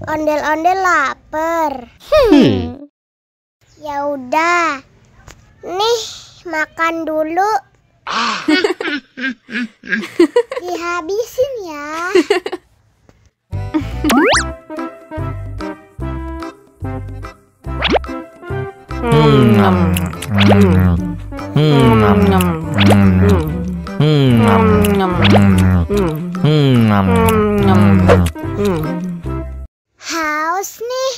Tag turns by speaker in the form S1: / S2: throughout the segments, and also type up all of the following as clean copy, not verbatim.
S1: Ondel-ondel lapar. Ya udah, nih makan dulu. Dihabisin ya. Haus nih.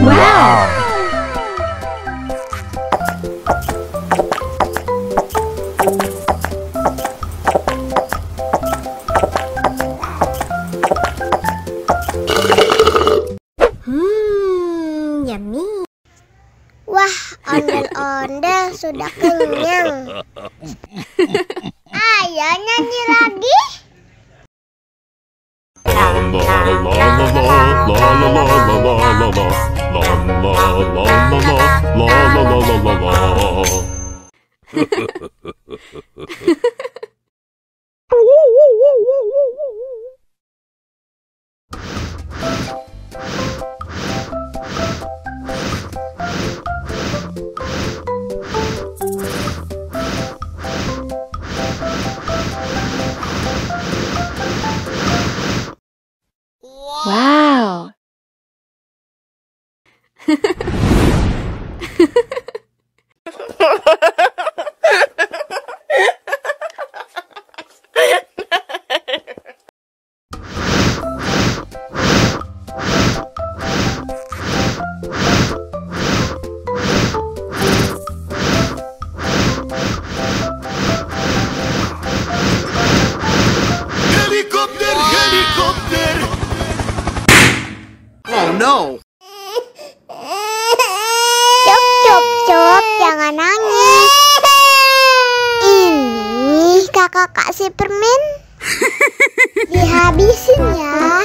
S2: Wow.
S1: Yummy. Wah, ondel-ondel sudah kenyang. Ayo nyanyi lagi.
S2: Wow.
S3: Helikopter, helikopter. Oh no.
S1: Cop, jangan nangis. Ini kakak kasih permen. Dihabisin ya.